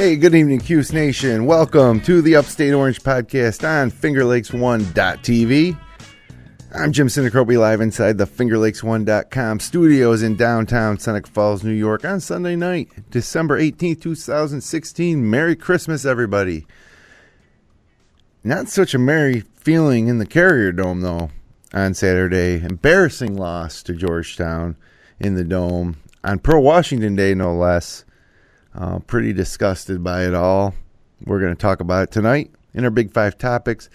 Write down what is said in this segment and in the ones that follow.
Hey, good evening, Cuse Nation. Welcome to the Upstate Orange podcast on FingerLakes1.tv. I'm Jim Sinicropi, live inside the FingerLakes1.com studios in downtown Seneca Falls, New York on Sunday night, December 18th, 2016. Merry Christmas, everybody. Not such a merry feeling in the Carrier Dome, though, on Saturday. Embarrassing loss to Georgetown in the Dome on Pearl Washington Day, no less. Pretty disgusted by it all. We're going to talk about it tonight in our Big Five topics.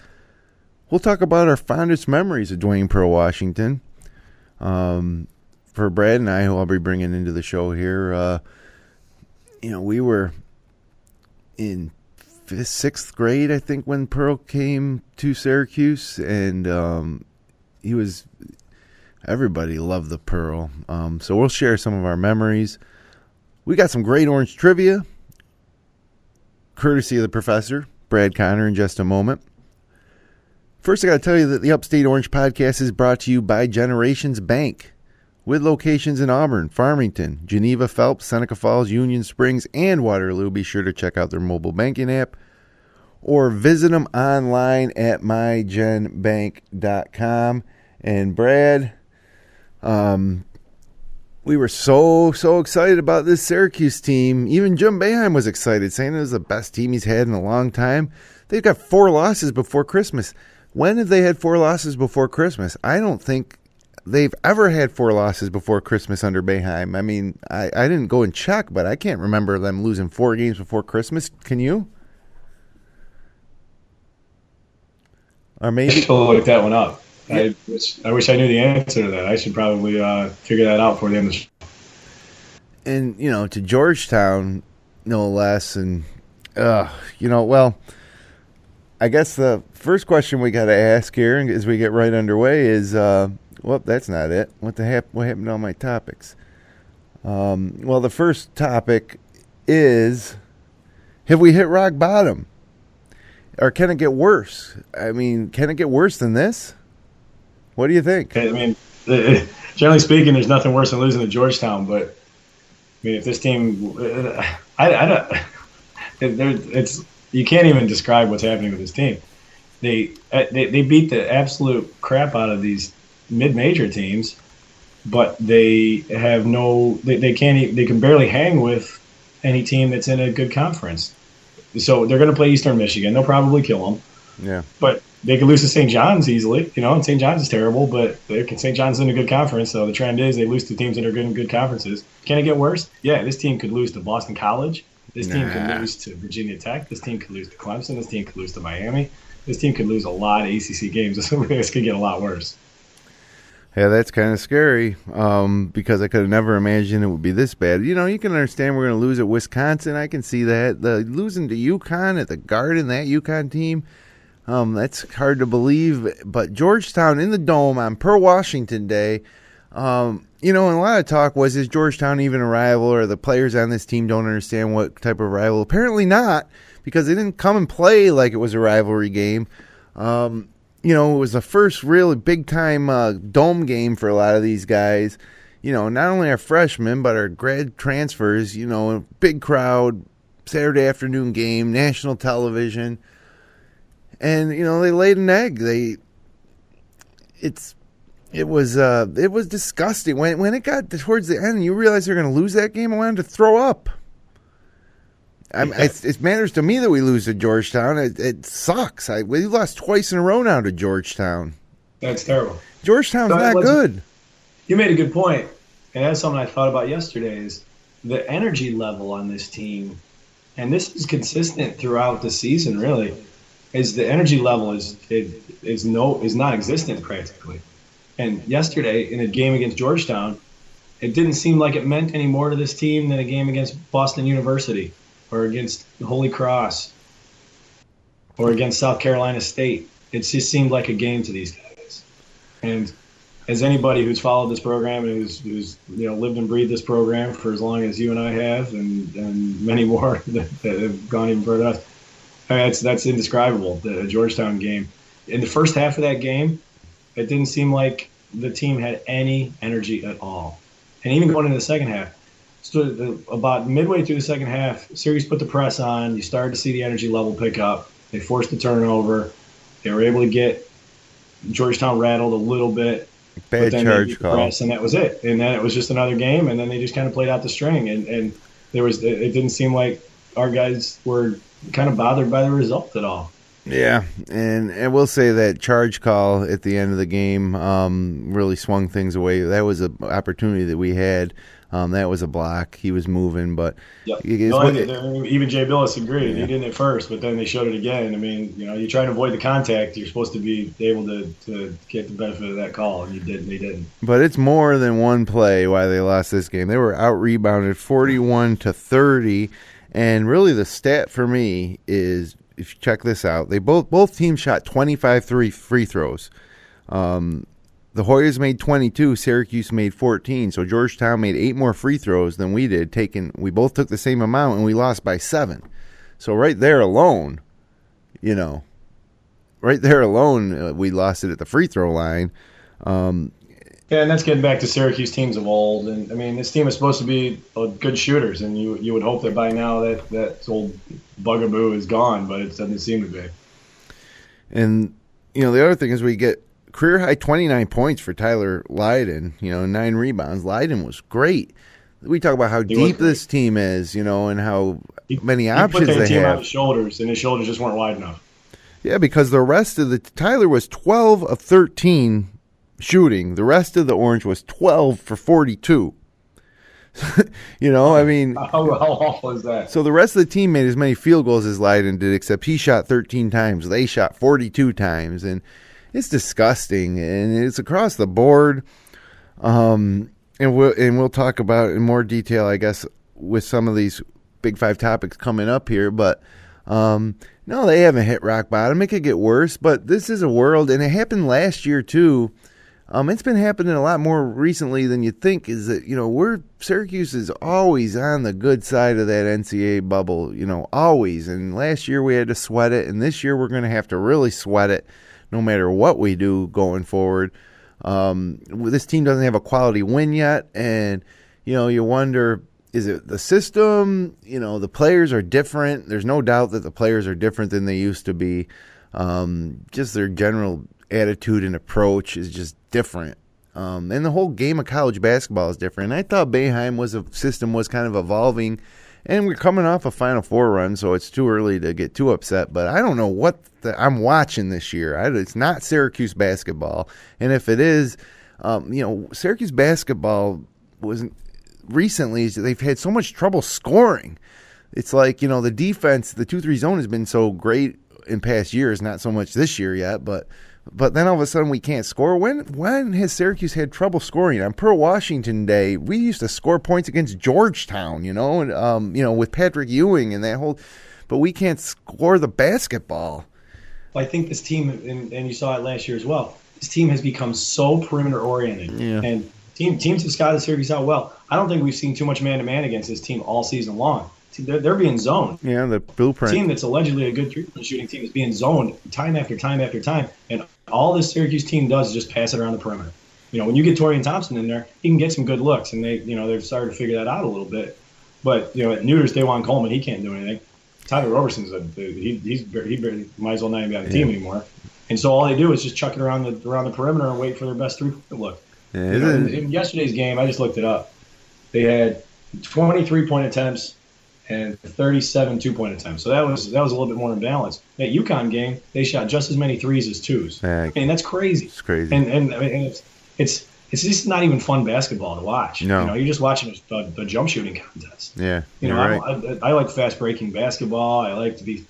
We'll talk about our fondest memories of Dwayne Pearl Washington. For Brad and I, who I'll be bringing into the show here, we were in sixth grade, I think, when Pearl came to Syracuse, and everybody loved the Pearl. So we'll share some of our memories. We got some great Orange trivia, courtesy of the professor, Brad Conner, in just a moment. First, I got to tell you that the Upstate Orange podcast is brought to you by Generations Bank, with locations in Auburn, Farmington, Geneva, Phelps, Seneca Falls, Union Springs, and Waterloo. Be sure to check out their mobile banking app or visit them online at mygenbank.com. And Brad, we were so excited about this Syracuse team. Even Jim Boeheim was excited, saying it was the best team he's had in a long time. They've got 4 losses before Christmas. When have they had 4 losses before Christmas? I don't think they've ever had 4 losses before Christmas under Boeheim. I mean, I didn't go and check, but I can't remember them losing 4 games before Christmas. Can you? Or maybe I look that one up. I wish I knew the answer to that. I should probably figure that out for the end of the show. And, to Georgetown, no less. And, I guess the first question we got to ask here as we get right underway is, that's not it. What happened to all my topics? The first topic is, have we hit rock bottom? Or can it get worse? I mean, can it get worse than this? What do you think? I mean, generally speaking, there's nothing worse than losing to Georgetown. But I mean, if this team, you can't even describe what's happening with this team. They beat the absolute crap out of these mid-major teams, but they have they can barely hang with any team that's in a good conference. So they're going to play Eastern Michigan. They'll probably kill them. Yeah, but they could lose to St. John's easily, and St. John's is terrible, but St. John's is in a good conference, so the trend is they lose to teams that are good in good conferences. Can it get worse? Yeah, this team could lose to Boston College. This team could lose to Virginia Tech. This team could lose to Clemson. This team could lose to Miami. This team could lose a lot of ACC games. This could get a lot worse. Yeah, that's kind of scary because I could have never imagined it would be this bad. You can understand we're going to lose at Wisconsin. I can see that. Losing to UConn at the Garden, that UConn team, that's hard to believe. But Georgetown in the Dome on Pearl Washington Day, and a lot of talk was, is Georgetown even a rival, or the players on this team don't understand what type of rival? Apparently not, because they didn't come and play like it was a rivalry game. It was the first really big-time Dome game for a lot of these guys. Not only our freshmen, but our grad transfers, big crowd, Saturday afternoon game, national television. And, they laid an egg. It was disgusting. When it got towards the end and you realize they're going to lose that game, I wanted to throw up. It matters to me that we lose to Georgetown. It sucks. We lost twice in a row now to Georgetown. That's terrible. Georgetown's not good. You made a good point, and that's something I thought about yesterday, is the energy level on this team, and this is consistent throughout the season, really, is the energy level is non-existent practically. And yesterday, in a game against Georgetown, it didn't seem like it meant any more to this team than a game against Boston University, or against Holy Cross, or against South Carolina State. It just seemed like a game to these guys. And as anybody who's followed this program and who's lived and breathed this program for as long as you and I have, and many more that have gone even further than us, that's indescribable, the Georgetown game. In the first half of that game, it didn't seem like the team had any energy at all. And even going into the second half, So about midway through the second half, Syracuse put the press on. You started to see the energy level pick up. They forced the turnover. They were able to get Georgetown rattled a little bit. Bad charge call. Press, and that was it. And then it was just another game, and then they just kind of played out the string. And it didn't seem like our guys were kind of bothered by the result at all. Yeah, and we'll say that charge call at the end of the game really swung things away. That was an opportunity that we had. That was a block. He was moving, but yep. Even Jay Billis agreed. Yeah. He didn't at first, but then they showed it again. I mean, you try to avoid the contact. You're supposed to be able to get the benefit of that call, and they didn't. But it's more than one play why they lost this game. They were out-rebounded 41-30, and really the stat for me is, if you check this out, they both teams shot 25 free throws. The Hoyas made 22, Syracuse made 14. So Georgetown made 8 more free throws than we did. We both took the same amount, and we lost by 7. So right there alone, we lost it at the free throw line. Yeah, and that's getting back to Syracuse teams of old. And, I mean, this team is supposed to be good shooters, and you would hope that by now that old bugaboo is gone, but it doesn't seem to be. And, the other thing is we get career high 29 points for Tyler Lydon, 9 rebounds. Lydon was great. We talk about how deep this team is, and how many options they have. He put that team on his shoulders, and his shoulders just weren't wide enough. Yeah, because the rest of Tyler was 12 of 13 shooting. The rest of the Orange was 12 for 42. I mean. How awful is that? So the rest of the team made as many field goals as Lydon did, except he shot 13 times. They shot 42 times, and it's disgusting, and it's across the board. And we'll talk about it in more detail, I guess, with some of these Big Five topics coming up here. But no, they haven't hit rock bottom. It could get worse, but this is a world, and it happened last year too. It's been happening a lot more recently than you think. Is that Syracuse is always on the good side of that NCAA bubble, always. And last year we had to sweat it, and this year we're going to have to really sweat it. No matter what we do going forward. This team doesn't have a quality win yet, and you wonder, is it the system? The players are different. There's no doubt that the players are different than they used to be. Just their general attitude and approach is just different. And the whole game of college basketball is different. And I thought Boeheim system was kind of evolving. And we're coming off a Final Four run, so it's too early to get too upset. But I don't know what I'm watching this year. It's not Syracuse basketball. And if it is, Syracuse basketball recently, they've had so much trouble scoring. It's like, the defense, the 2-3 zone has been so great in past years, not so much this year yet, but then all of a sudden we can't score. When has Syracuse had trouble scoring? On Earl Washington Day, we used to score points against Georgetown, with Patrick Ewing and that whole, but we can't score the basketball. I think this team, and you saw it last year as well, this team has become so perimeter oriented. Yeah. And teams have scouted Syracuse out well. I don't think we've seen too much man-to-man against this team all season long. They're being zoned. Yeah, the blueprint. The team that's allegedly a good three-point shooting team is being zoned time after time after time. And all this Syracuse team does is just pass it around the perimeter. When you get Torian Thompson in there, he can get some good looks, and they've started to figure that out a little bit. But at Neuters, Dajuan Coleman, he can't do anything. Tyler Roberson's he barely might as well not even be on the team anymore. And so all they do is just chuck it around the perimeter and wait for their best three-point look. Yeah, in yesterday's game, I just looked it up. They had 23-point attempts and 37 two-point attempts. So that was a little bit more in balance. That UConn game, they shot just as many threes as twos. I mean, that's crazy. It's crazy. And I mean, it's just not even fun basketball to watch. No. You're just watching the jump shooting contest. Yeah. I like fast breaking basketball. I like to be,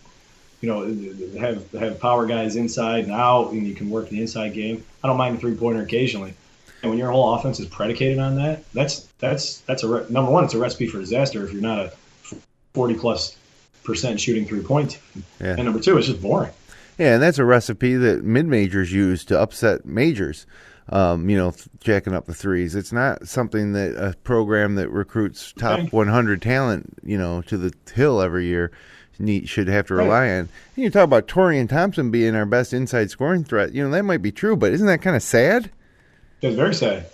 have power guys inside and out, and you can work the inside game. I don't mind a 3-pointer occasionally. And when your whole offense is predicated on that, that's number one. It's a recipe for disaster if you're not a 40+% shooting 3-point team. Yeah. And number two, it's just boring. Yeah, and that's a recipe that mid-majors use to upset majors. Jacking up the threes. It's not something that a program that recruits top 100 talent, to the hill every year should have to rely on. And you talk about Torian Thompson being our best inside scoring threat. That might be true, but isn't that kind of sad? It's very sad.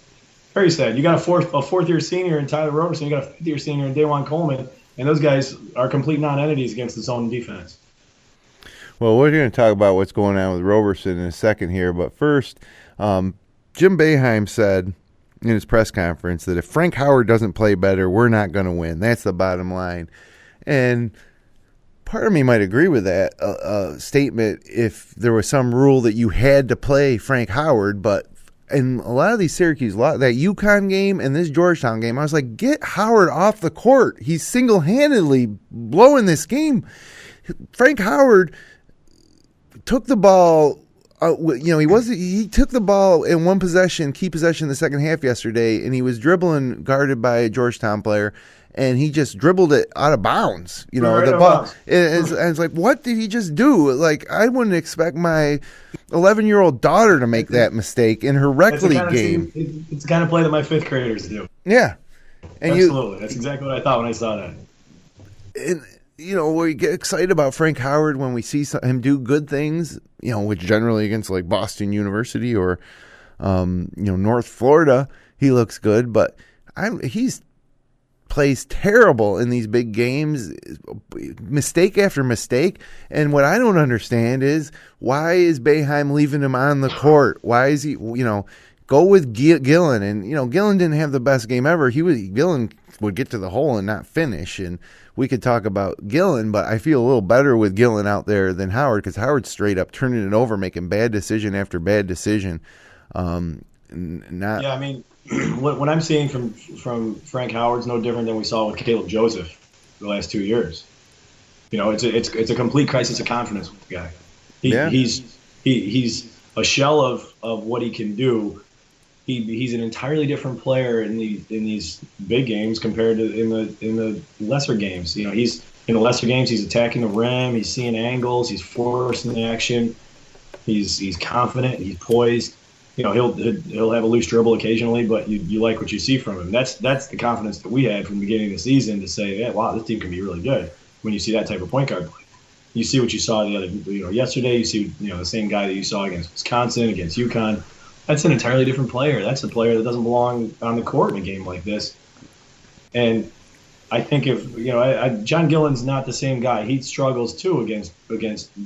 Very sad. You got a fourth-year senior in Tyler Roberson. You got a fifth-year senior in Duane Coleman, and those guys are complete non-entities against the zone defense. Well, we're going to talk about what's going on with Roberson in a second here, but first, Jim Boeheim said in his press conference that if Frank Howard doesn't play better, we're not going to win. That's the bottom line. And part of me might agree with that statement if there was some rule that you had to play Frank Howard, but in a lot of these Syracuse, that UConn game and this Georgetown game, I was like, get Howard off the court. He's single-handedly blowing this game. Frank Howard took the ball. He took the ball in one possession, key possession in the second half yesterday, and he was dribbling guarded by a Georgetown player, and he just dribbled it out of bounds. The ball. And it's like, what did he just do? Like, I wouldn't expect my 11-year-old daughter to make that mistake in her rec league game. It's the kind of play that my fifth graders do. Yeah. And absolutely. That's exactly what I thought when I saw that. And we get excited about Frank Howard when we see him do good things, which generally against like Boston University or, North Florida, he looks good. But he's plays terrible in these big games, mistake after mistake. And what I don't understand is why is Boeheim leaving him on the court? Why is he, go with Gillon? And, Gillon didn't have the best game ever. Gillon would get to the hole and not finish. And we could talk about Gillon, but I feel a little better with Gillon out there than Howard because Howard's straight up turning it over, making bad decision after bad decision. What I'm seeing from Frank Howard's no different than we saw with Caleb Joseph the last 2 years. It's a complete crisis of confidence with the guy. He's a shell of what he can do. He's an entirely different player in these big games compared to in the lesser games. He's in the lesser games. He's attacking the rim. He's seeing angles. He's forcing the action. He's confident. He's poised. He'll have a loose dribble occasionally, but you like what you see from him. That's the confidence that we had from the beginning of the season to say, yeah, wow, this team can be really good when you see that type of point guard play. You see what you saw yesterday. You see the same guy that you saw against Wisconsin, against UConn. That's an entirely different player. That's a player that doesn't belong on the court in a game like this. And I think if John Gillon's not the same guy. He struggles too against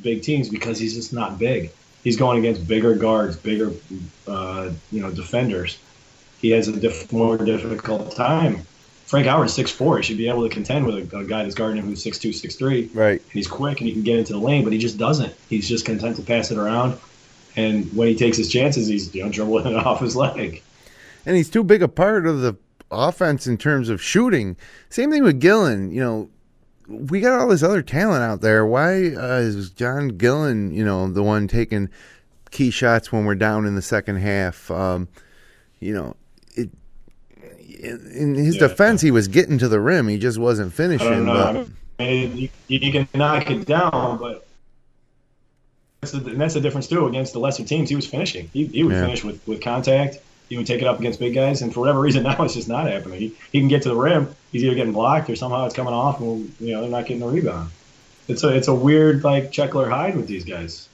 big teams because he's just not big. He's going against bigger guards, bigger defenders. He has a more difficult time. Frank Howard's 6'4". He should be able to contend with a guy that's guarding him who's 6'2", 6'3". Right. And he's quick and he can get into the lane, but he just doesn't. He's just content to pass it around. And when he takes his chances, he's dribbling it off his leg. And he's too big a part of the offense in terms of shooting. Same thing with Gillon. We got all this other talent out there. Why is John Gillon, the one taking key shots when we're down in the second half? In his defense, he was getting to the rim. He just wasn't finishing. I don't know. You can knock it down, but that's the difference too. Against the lesser teams, he was finishing. He would finish with contact. He would take it up against big guys, and for whatever reason, now it's just not happening. He can get to the rim. He's either getting blocked or somehow it's coming off, and they're not getting the rebound. It's a weird like Jekyll or Hyde with these guys.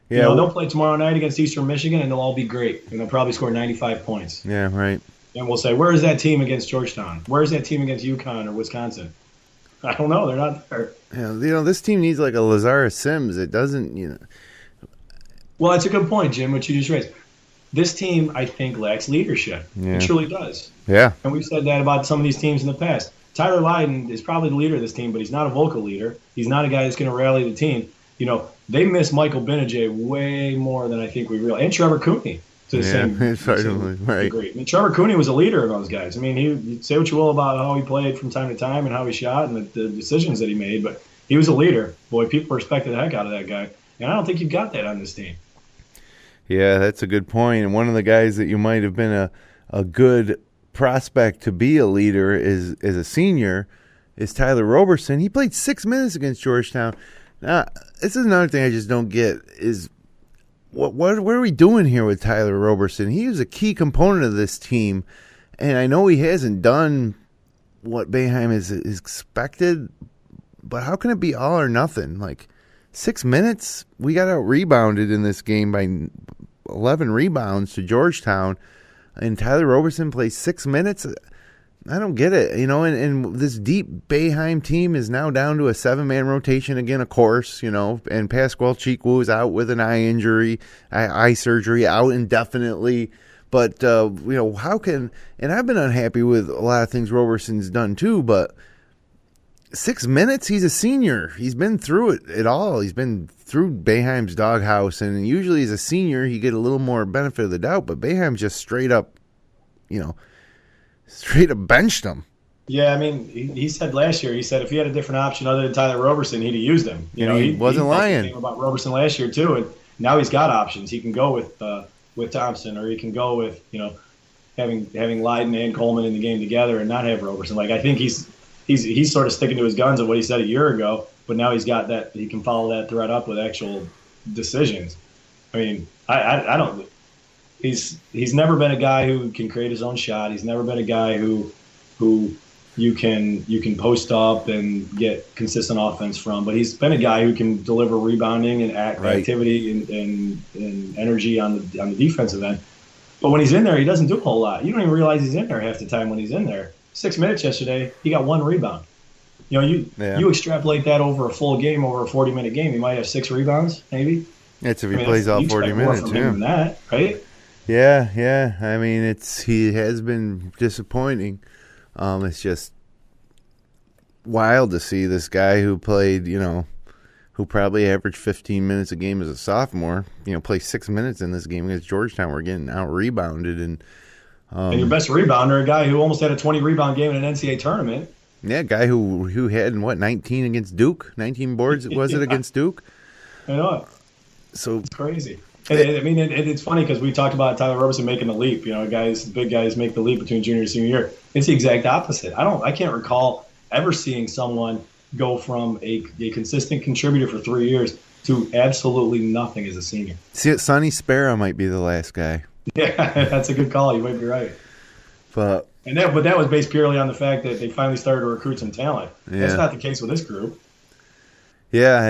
Yeah, they'll play tomorrow night against Eastern Michigan, and they'll all be great, and they'll probably score 95 points. Yeah, right. And we'll say, where is that team against Georgetown? Where is that team against UConn or Wisconsin? I don't know. They're not there. Yeah, this team needs like a Lazarus Sims. It doesn't, Well, that's a good point, Jim, what you just raised. This team, I think, lacks leadership. Yeah. It truly does. Yeah. And we've said that about some of these teams in the past. Tyler Lydon is probably the leader of this team, but he's not a vocal leader. He's not a guy that's going to rally the team. They miss Michael Benajay way more than I think we realize. And Trevor Cooney to the same degree. I mean, Trevor Cooney was a leader of those guys. I mean, you say what you will about how he played from time to time and how he shot and the decisions that he made, but he was a leader. Boy, people respected the heck out of that guy. And I don't think you've got that on this team. Yeah, that's a good point. And one of the guys that you might have been a good prospect to be a leader is a senior is Tyler Roberson. He played 6 minutes against Georgetown. Now, this is another thing I just don't get is what are we doing here with Tyler Roberson? He was a key component of this team, and I know he hasn't done what Boeheim is expected, but how can it be all or nothing? Like 6 minutes, we got out rebounded in this game by 11 rebounds to Georgetown. and Tyler Roberson plays 6 minutes. I don't get it, and this deep Boeheim team is now down to a 7-man rotation again, of course, and Pasquale Chikwu is out with an eye surgery, out indefinitely. But, how can, and I've been unhappy with a lot of things Roberson's done too, but 6 minutes, he's a senior. He's been through it all. He's been through Boeheim's doghouse, and usually as a senior, you get a little more benefit of the doubt, but Boeheim's just straight up benched him. Yeah, I mean, he said last year, if he had a different option other than Tyler Roberson, he'd have used him. He wasn't lying. He about Roberson last year too, and now he's got options. He can go with Thompson, or he can go with having Leiden and Coleman in the game together and not have Roberson. Like, I think he's sort of sticking to his guns of what he said a year ago, but now he's got that, he can follow that thread up with actual decisions. I mean, I don't. He's never been a guy who can create his own shot. He's never been a guy who you can post up and get consistent offense from. But he's been a guy who can deliver rebounding and activity and energy on the defensive end. But when he's in there, he doesn't do a whole lot. You don't even realize he's in there half the time when he's in there. 6 minutes yesterday, he got 1 rebound. You extrapolate that over a full game, over a 40-minute game, he might have 6 rebounds, maybe. That's if he plays all 40 minutes, yeah. Than that, right? Yeah. I mean, he has been disappointing. It's just wild to see this guy who played, who probably averaged 15 minutes a game as a sophomore, play 6 minutes in this game against Georgetown. We're getting out-rebounded. And your best rebounder, a guy who almost had a 20-rebound game in an NCAA tournament. Yeah, a guy who had, 19 against Duke? 19 boards, was it, against Duke? I know it. So it's crazy. It's funny because we talked about Tyler Roberson making the leap. Big guys make the leap between junior and senior year. It's the exact opposite. I can't recall ever seeing someone go from a consistent contributor for 3 years to absolutely nothing as a senior. See, Sonny Sparrow might be the last guy. Yeah, that's a good call. You might be right. But that was based purely on the fact that they finally started to recruit some talent. Yeah. That's not the case with this group. Yeah,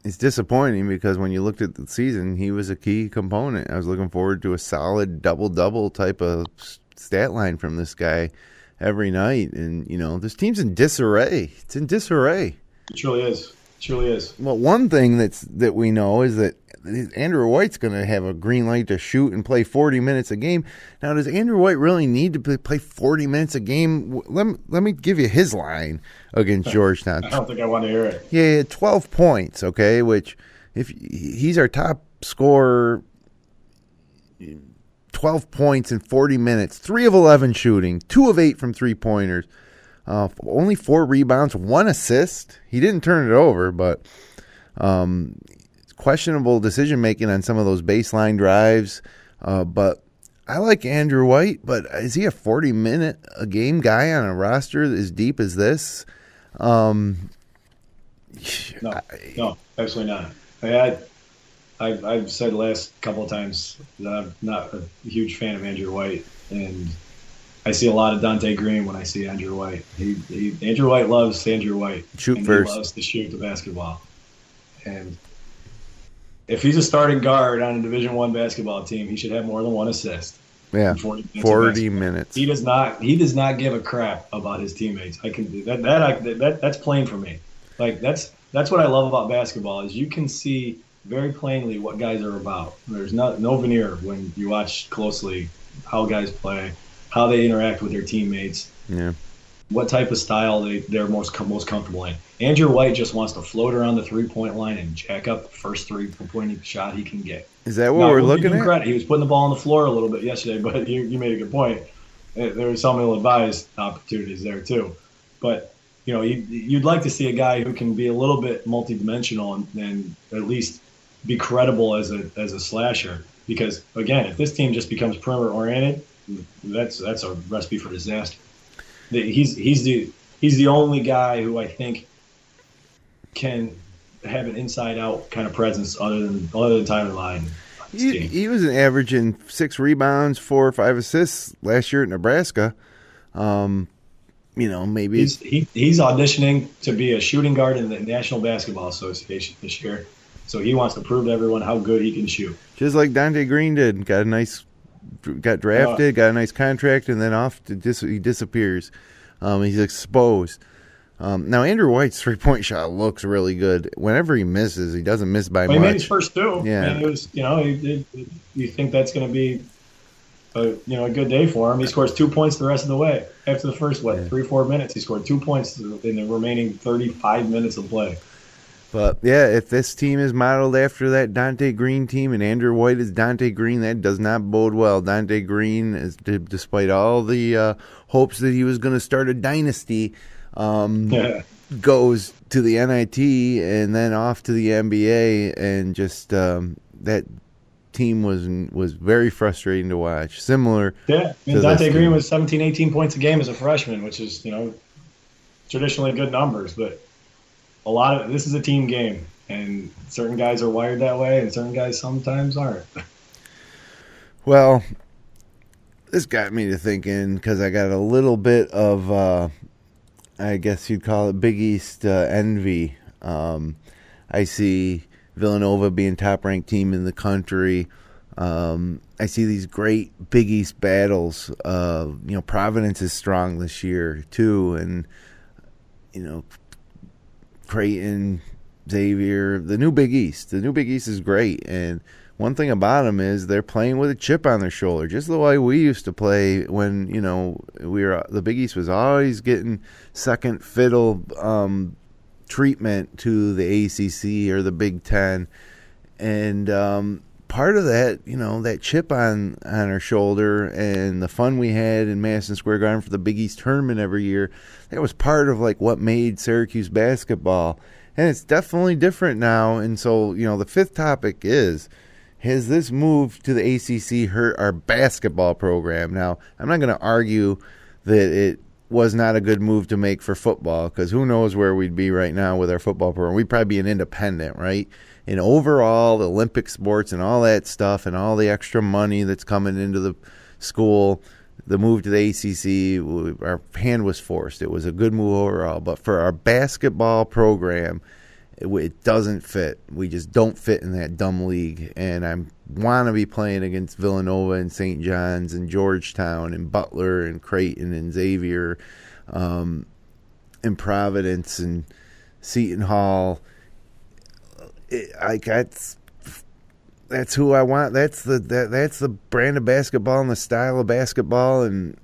it's disappointing because when you looked at the season, he was a key component. I was looking forward to a solid double-double type of stat line from this guy every night. And, this team's in disarray. It's in disarray. It truly is. Well, one thing that we know is that Andrew White's going to have a green light to shoot and play 40 minutes a game. Now, does Andrew White really need to play 40 minutes a game? Let me give you his line against Georgetown. I don't think I want to hear it. Yeah, 12 points, okay, which if he's our top scorer, 12 points in 40 minutes, 3 of 11 shooting, 2 of 8 from three-pointers, only 4 rebounds, 1 assist. He didn't turn it over, but questionable decision-making on some of those baseline drives. But I like Andrew White, but is he a 40-minute-a-game guy on a roster as deep as this? No, absolutely not. I've said the last couple of times that I'm not a huge fan of Andrew White, and I see a lot of Dante Green when I see Andrew White. Andrew White loves Andrew White. Shoot first. He loves to shoot the basketball. And if he's a starting guard on a Division I basketball team, he should have more than 1 assist. Yeah, 40 minutes. He does not give a crap about his teammates. I can that's plain for me. Like that's what I love about basketball is you can see very plainly what guys are about. There's no veneer when you watch closely how guys play, how they interact with their teammates. Yeah. What type of style they're most comfortable in. Andrew White just wants to float around the three-point line and jack up the first three-point shot he can get. Is that what we're looking at? Credit. He was putting the ball on the floor a little bit yesterday, but you made a good point. There were some ill-advised opportunities there too. But you'd like to see a guy who can be a little bit multidimensional and at least be credible as a slasher. Because again, if this team just becomes perimeter-oriented, that's a recipe for disaster. He's the only guy who I think can have an inside-out kind of presence other than Tyler Leiden. He was averaging 6 rebounds, 4 or 5 assists last year at Nebraska. Maybe he's auditioning to be a shooting guard in the National Basketball Association this year. So he wants to prove to everyone how good he can shoot. Just like Dante Green did. Got a nice got drafted, got a nice contract, and then he disappears. He's exposed. Now, Andrew White's three-point shot looks really good. Whenever he misses, he doesn't miss by much. He made his first two. Yeah. And it was, you think that's going to be a good day for him. He scores 2 points the rest of the way. After the first, 3-4 minutes, he scored 2 points in the remaining 35 minutes of play. But, yeah, if this team is modeled after that Dante Green team and Andrew White is Dante Green, that does not bode well. Dante Green, despite all the hopes that he was going to start a dynasty, goes to the NIT and then off to the NBA, and just that team was very frustrating to watch. Similar. Yeah, Dante Green was 17, 18 points a game as a freshman, which is, traditionally good numbers, but this is a team game, and certain guys are wired that way, and certain guys sometimes aren't. Well, this got me to thinking, because I got a little bit of, I guess you'd call it Big East envy. I see Villanova being top-ranked team in the country. I see these great Big East battles. Providence is strong this year, too, and, Creighton, Xavier, the new Big East. The new Big East is great, and one thing about them is they're playing with a chip on their shoulder, just the way we used to play when the Big East was always getting second fiddle treatment to the ACC or the Big Ten, and part of that, that chip on our shoulder and the fun we had in Madison Square Garden for the Big East tournament every year, that was part of what made Syracuse basketball. And it's definitely different now. And so, the fifth topic is, has this move to the ACC hurt our basketball program? Now, I'm not going to argue that it was not a good move to make for football, because who knows where we'd be right now with our football program. We'd probably be an independent, right? And overall, the Olympic sports and all that stuff and all the extra money that's coming into the school, the move to the ACC, our hand was forced. It was a good move overall. But for our basketball program, it doesn't fit. We just don't fit in that dumb league. And I want to be playing against Villanova and St. John's and Georgetown and Butler and Creighton and Xavier and Providence and Seton Hall. That's who I want. That's the brand of basketball and the style of basketball, and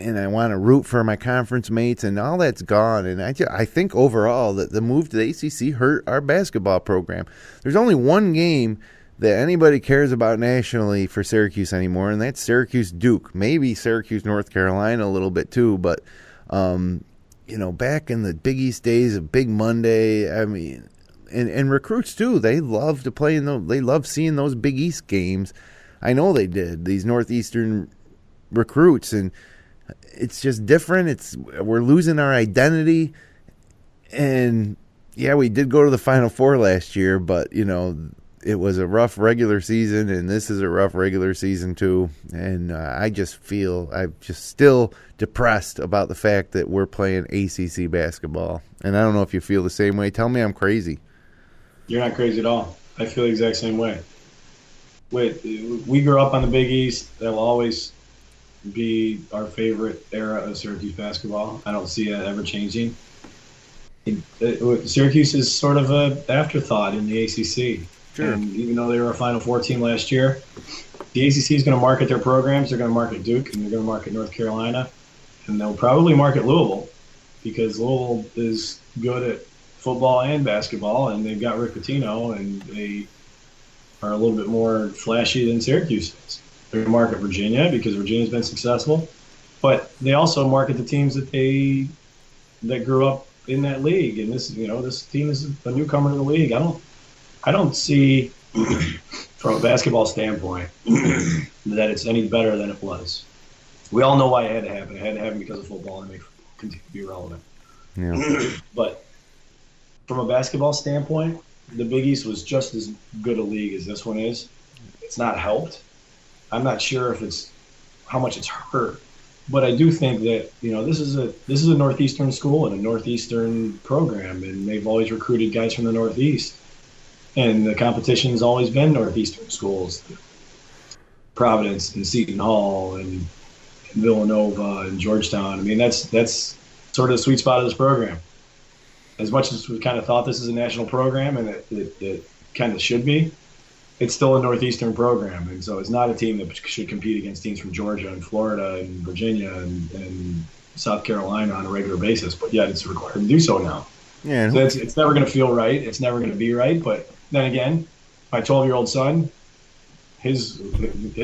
I want to root for my conference mates, and all that's gone. And I think overall that the move to the ACC hurt our basketball program. There's only one game that anybody cares about nationally for Syracuse anymore, and that's Syracuse-Duke. Maybe Syracuse-North Carolina a little bit too, but back in the Big East days of Big Monday, I mean. And recruits too. They love to play they love seeing those Big East games. I know they did. These Northeastern recruits, and it's just different. We're losing our identity. And yeah, we did go to the Final Four last year, but it was a rough regular season, and this is a rough regular season too. And I'm just still depressed about the fact that we're playing ACC basketball. And I don't know if you feel the same way. Tell me I'm crazy. You're not crazy at all. I feel the exact same way. We grew up on the Big East. That will always be our favorite era of Syracuse basketball. I don't see that ever changing. Syracuse is sort of an afterthought in the ACC. Sure. And even though they were a Final Four team last year, the ACC is going to market their programs. They're going to market Duke, and they're going to market North Carolina, and they'll probably market Louisville, because Louisville is good at football and basketball, and they've got Rick Pitino, and they are a little bit more flashy than Syracuse is. They're going to market Virginia because Virginia's been successful, but they also market the teams that grew up in that league. And this team is a newcomer to the league. I don't see from a basketball standpoint that it's any better than it was. We all know why it had to happen. It had to happen because of football, and they continue to be relevant. Yeah. But from a basketball standpoint, the Big East was just as good a league as this one is. It's not helped. I'm not sure how much it's hurt, but I do think that this is a Northeastern school and a Northeastern program, and they've always recruited guys from the Northeast, and the competition's always been Northeastern schools. Providence and Seton Hall and Villanova and Georgetown. I mean, that's sort of the sweet spot of this program. As much as we kind of thought this is a national program, and it kind of should be, it's still a Northeastern program. And so it's not a team that should compete against teams from Georgia and Florida and Virginia and South Carolina on a regular basis. But yet it's required to do so now. Yeah. So it's never going to feel right. It's never going to be right. But then again, my 12-year-old son, his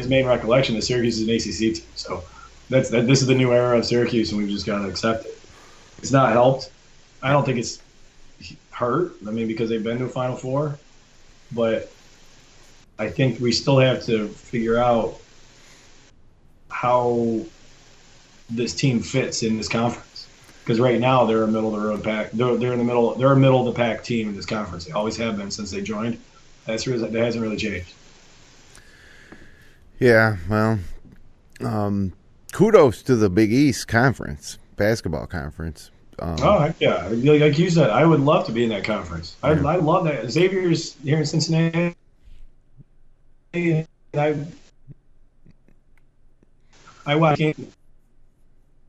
main recollection is Syracuse is an ACC team. So this is the new era of Syracuse, and we've just got to accept it. It's not helped. I don't think it's hurt. I mean, because they've been to a Final Four, but I think we still have to figure out how this team fits in this conference. Because right now they're a middle of the road pack. They're in the middle. They're a middle of the pack team in this conference. They always have been since they joined. That hasn't really changed. Yeah. Well, kudos to the Big East Conference, basketball conference. Yeah. Like you said, I would love to be in that conference. I love that. Xavier's here in Cincinnati. I watch games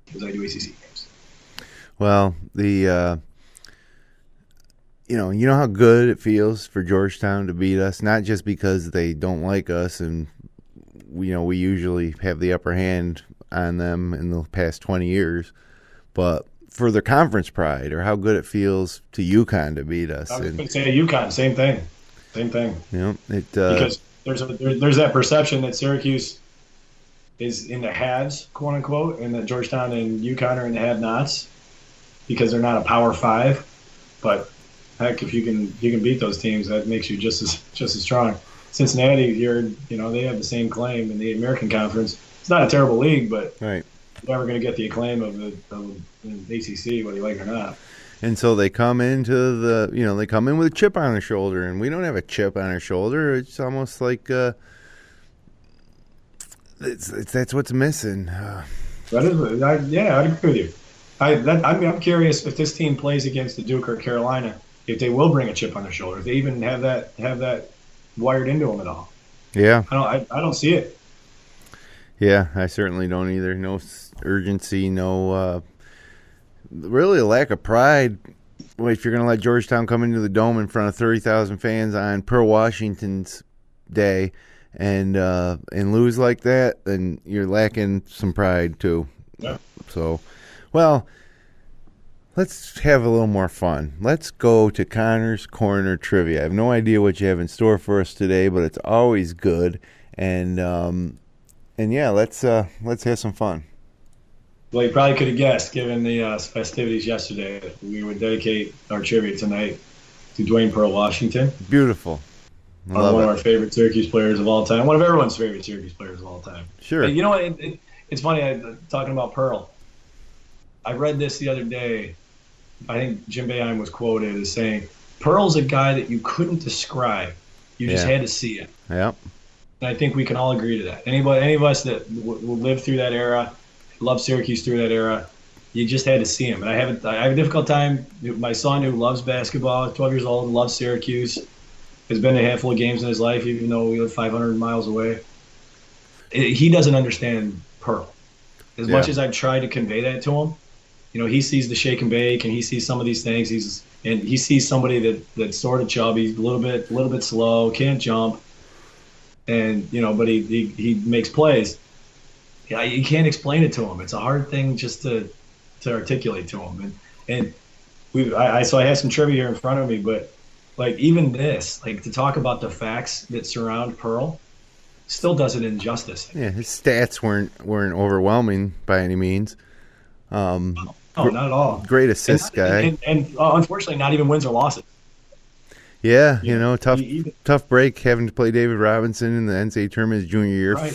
because I do ACC games. Well, you know how good it feels for Georgetown to beat us, not just because they don't like us and we usually have the upper hand on them in the past 20 years, but for the conference pride, or how good it feels to UConn to beat us. I was going to say UConn, same thing. Because there's that perception that Syracuse is in the haves, quote unquote, and that Georgetown and UConn are in the have-nots because they're not a Power Five. But heck, if you can beat those teams, that makes you just as strong. Cincinnati, they have the same claim in the American Conference. It's not a terrible league, but right. You're never going to get the acclaim of the ACC, whether you like it or not. And so they come into they come in with a chip on their shoulder, and we don't have a chip on our shoulder. It's almost like that's what's missing. I'd agree with you. I'm curious if this team plays against the Duke or Carolina, if they will bring a chip on their shoulder, if they even have that wired into them at all. Yeah, I don't see it. Yeah, I certainly don't either. No urgency, no really a lack of pride. Well, if you're going to let Georgetown come into the Dome in front of 30,000 fans on Earl Washington's day and lose like that, then you're lacking some pride too. Yeah. So, well, let's have a little more fun. Let's go to Connor's Corner Trivia. I have no idea what you have in store for us today, but it's always good. And yeah, let's have some fun. Well, you probably could have guessed, given the festivities yesterday, that we would dedicate our trivia tonight to Dwayne Pearl Washington. Beautiful. One of our favorite Syracuse players of all time. One of everyone's favorite Syracuse players of all time. Sure. And you know what? It's funny, talking about Pearl. I read this the other day. I think Jim Boeheim was quoted as saying, Pearl's a guy that you couldn't describe. You just had to see it. Yep. And I think we can all agree to that. Any of us that lived through that era, loved Syracuse through that era, you just had to see him. And I have a difficult time. My son, who loves basketball, 12 years old, loves Syracuse, has been to a handful of games in his life, even though we live 500 miles away. He doesn't understand Pearl. As much as I've tried to convey that to him, he sees the shake and bake, and he sees some of these things. He sees somebody that's sort of chubby, a little bit slow, can't jump. And but he makes plays. Yeah, you can't explain it to him. It's a hard thing just to articulate to him. And I have some trivia here in front of me, but like even this, like to talk about the facts that surround Pearl, still does it injustice. Yeah, his stats weren't overwhelming by any means. No, not at all. Great assist guy, and unfortunately, not even wins or losses. Yeah, tough break having to play David Robinson in the NCAA tournament his junior year. Right.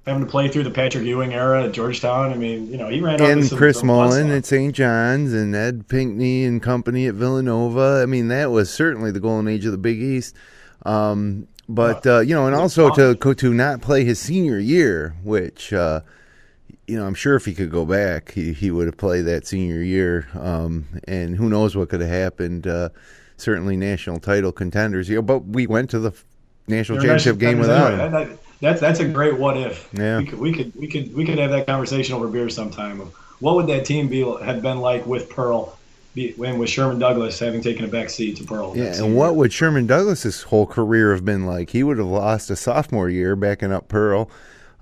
Having to play through the Patrick Ewing era at Georgetown. I mean, he ran up and Chris Mullen at St. John's and Ed Pinckney and company at Villanova. I mean, that was certainly the golden age of the Big East. And also to not play his senior year, which I'm sure if he could go back, he would have played that senior year. And who knows what could have happened. Certainly national title contenders. But we went to the national championship game without him. That's a great what if. Yeah. We could have that conversation over beer sometime. Of what would that team have been like with Pearl, and with Sherman Douglas having taken a back seat to Pearl? Yeah, and what would Sherman Douglas's whole career have been like? He would have lost a sophomore year backing up Pearl.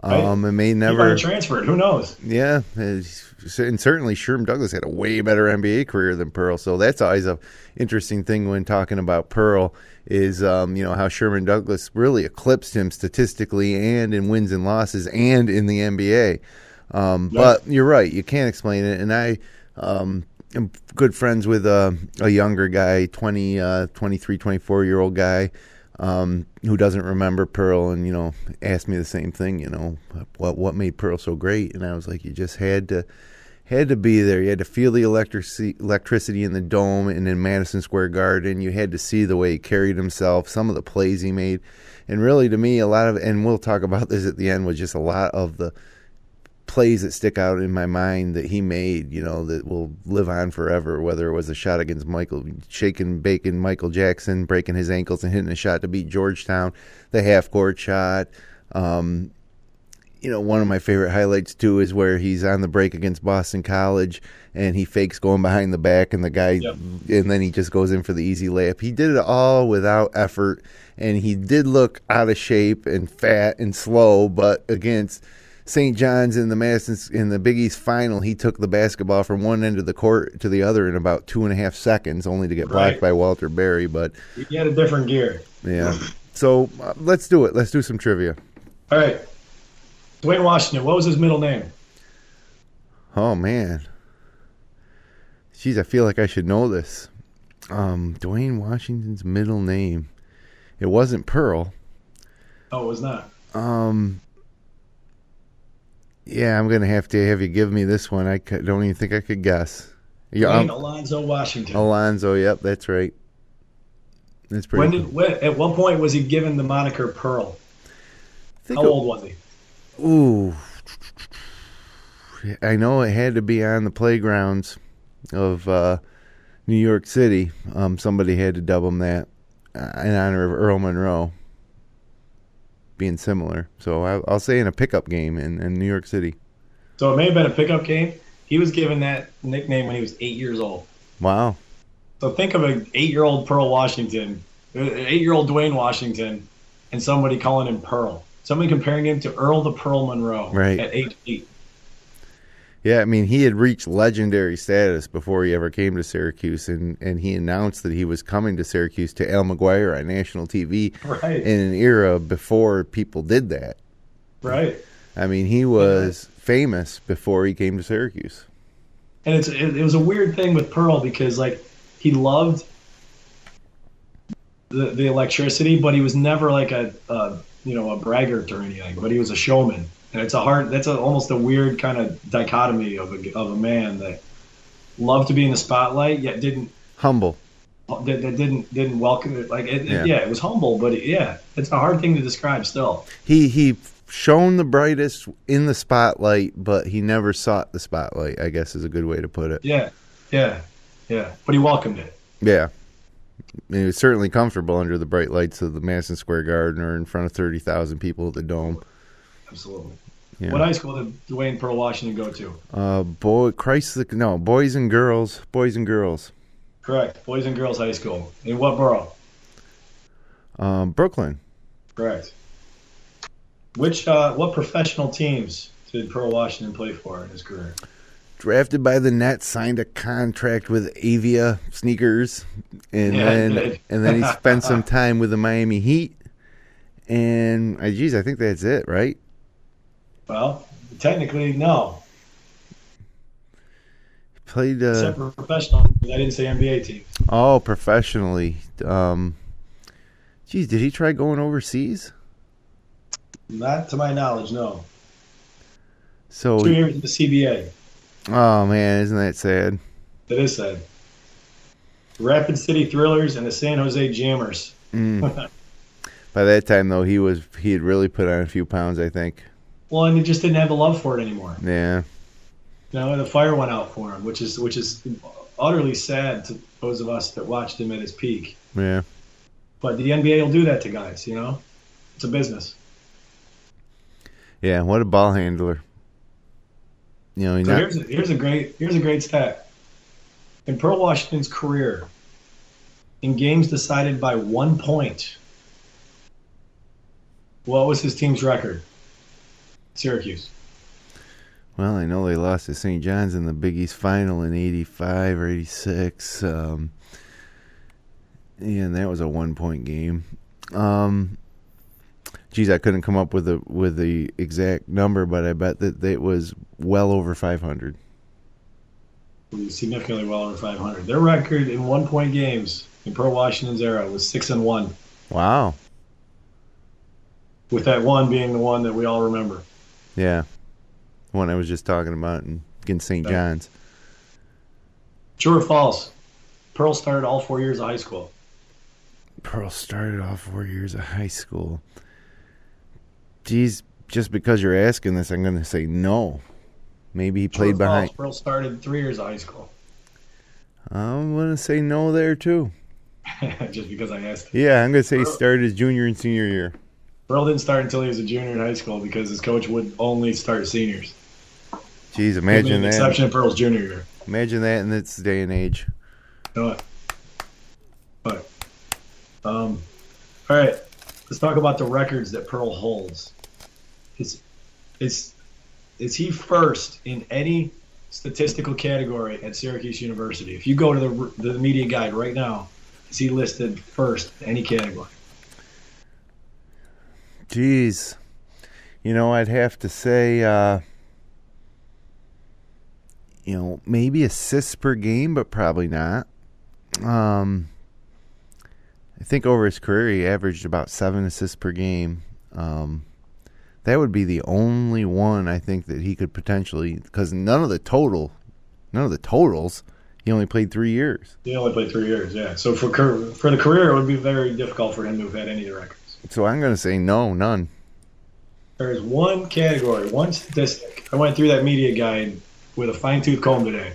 Right. And may never. He might have transferred. Who knows? Yeah, and certainly Sherman Douglas had a way better NBA career than Pearl. So that's always a interesting thing when talking about Pearl is how Sherman Douglas really eclipsed him statistically and in wins and losses and in the NBA. But you're right, you can't explain it. And I am good friends with a younger guy, 23, 24-year-old guy. Who doesn't remember Pearl and, asked me the same thing, what made Pearl so great? And I was like, you just had to be there. You had to feel the electricity in the dome and in Madison Square Garden. You had to see the way he carried himself, some of the plays he made. And really, to me, a lot of, and we'll talk about this at the end, was just a lot of the plays that stick out in my mind that he made, that will live on forever, whether it was a shot against shaking, baking Michael Jackson, breaking his ankles and hitting a shot to beat Georgetown, the half-court shot. One of my favorite highlights, too, is where he's on the break against Boston College, and he fakes going behind the back, and the guy, and then he just goes in for the easy layup. He did it all without effort, and he did look out of shape and fat and slow, but against St. John's in the Big East final, he took the basketball from one end of the court to the other in about 2.5 seconds, only to get blocked by Walter Berry. But he had a different gear. Yeah. So let's do it. Let's do some trivia. All right. Dwayne Washington. What was his middle name? Oh man. Jeez, I feel like I should know this. Dwayne Washington's middle name. It wasn't Pearl. Oh, it was not. Yeah, I'm going to have you give me this one. I don't even think I could guess. Dwayne Alonzo Washington. Alonzo, yep, that's right. That's pretty At what point was he given the moniker Pearl? How old was he? Ooh. I know it had to be on the playgrounds of New York City. Somebody had to dub him that in honor of Earl Monroe. Being similar. So I'll say in a pickup game in New York City. So it may have been a pickup game. He was given that nickname when he was 8 years old. Wow. So think of an 8-year-old Pearl Washington, 8-year-old Dwayne Washington, and somebody calling him Pearl. Somebody comparing him to Earl the Pearl Monroe at age 8. Yeah, I mean, he had reached legendary status before he ever came to Syracuse, and he announced that he was coming to Syracuse to Al McGuire on national TV in an era before people did that. Right. I mean, he was famous before he came to Syracuse. And it was a weird thing with Pearl because, he loved the electricity, but he was never like a braggart or anything, but he was a showman. And that's almost a weird kind of dichotomy of a man that loved to be in the spotlight yet didn't humble. That didn't welcome it. It was humble, but it's a hard thing to describe still. He shone the brightest in the spotlight, but he never sought the spotlight, I guess is a good way to put it. Yeah. But he welcomed it. Yeah. He was certainly comfortable under the bright lights of the Madison Square Garden or in front of 30,000 people at the Dome. Absolutely. Yeah. What high school did Dwayne Pearl Washington go to? Boys and Girls. Correct. Boys and Girls High School. In what borough? Brooklyn. Correct. What professional teams did Pearl Washington play for in his career? Drafted by the Nets, signed a contract with Avia sneakers, and then he spent some time with the Miami Heat. And I think that's it, right? Well, technically, no. Played except for professional. I didn't say NBA teams. Oh, professionally. Did he try going overseas? Not to my knowledge, no. So 2 years in the CBA. Oh man, isn't that sad? It is sad. Rapid City Thrillers and the San Jose Jammers. By that time, though, he had really put on a few pounds, I think. Well, and he just didn't have the love for it anymore. Yeah. The fire went out for him, which is utterly sad to those of us that watched him at his peak. Yeah. But the NBA will do that to guys, It's a business. Yeah, what a ball handler. So here's a great stat. In Pearl Washington's career, in games decided by 1 point, what was his team's record? Syracuse. Well, I know they lost to St. John's in the Big East final in 85 or 86. And that was a 1 point game. Geez, I couldn't come up with the exact number, but I bet that it was well over 500. Significantly well over 500. Their record in 1 point games in Pearl Washington's era was 6-1. Wow. With that one being the one that we all remember. Yeah. The one I was just talking about against St. John's. True or false? Pearl started all 4 years of high school. Pearl started all 4 years of high school. Geez, just because you're asking this, I'm going to say no. Maybe he played behind. Pearl started 3 years of high school. I'm going to say no there, too. Just because I asked. Yeah, I'm going to say he started his junior and senior year. Pearl didn't start until he was a junior in high school because his coach would only start seniors. Jeez, imagine that. Exception of Pearl's junior year. Imagine that in this day and age. You know what? All right. Let's talk about the records that Pearl holds. Is he first in any statistical category at Syracuse University? If you go to the media guide right now, is he listed first in any category? Jeez. I'd have to say, maybe assists per game, but probably not. I think over his career he averaged about 7 assists per game. That would be the only one I think that he could potentially, because none of the totals, he only played 3 years. He only played 3 years, yeah. So for the career, it would be very difficult for him to have had any of the records. So I'm going to say no, none. There is one category, one statistic. I went through that media guide with a fine-tooth comb today.